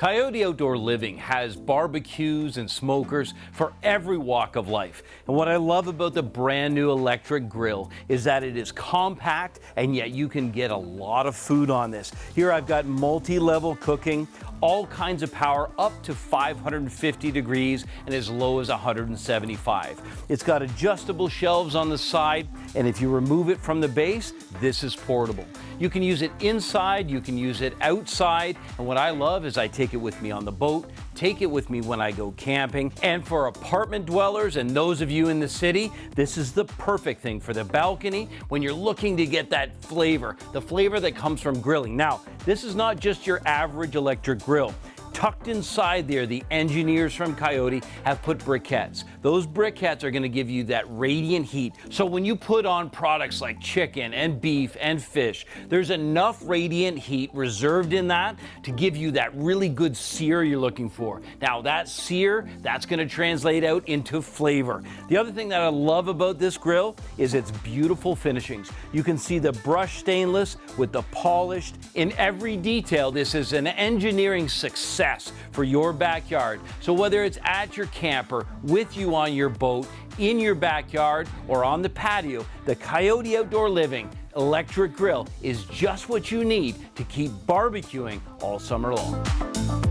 Coyote Outdoor Living has barbecues and smokers for every walk of life. And what I love about the brand new electric grill is that it is compact and yet you can get a lot of food on this. Here I've got multi-level cooking, all kinds of power up to 550 degrees and as low as 175. It's got adjustable shelves on the side, and if you remove it from the base, this is portable. You can use it inside, you can use it outside, and what I love is I take it with me on the boat, take it with me when I go camping. And for apartment dwellers and those of you in the city, this is the perfect thing for the balcony when you're looking to get that flavor, the flavor that comes from grilling. Now, this is not just your average electric grill. Tucked inside there, the engineers from Coyote have put briquettes. Those briquettes are going to give you that radiant heat. So when you put on products like chicken and beef and fish, there's enough radiant heat reserved in that to give you that really good sear you're looking for. Now that sear, that's going to translate out into flavor. The other thing that I love about this grill is its beautiful finishings. You can see the brushed stainless with the polished. In every detail, this is an engineering success for your backyard. So whether it's at your camper, with you on your boat, in your backyard, or on the patio, the Coyote Outdoor Living electric grill is just what you need to keep barbecuing all summer long.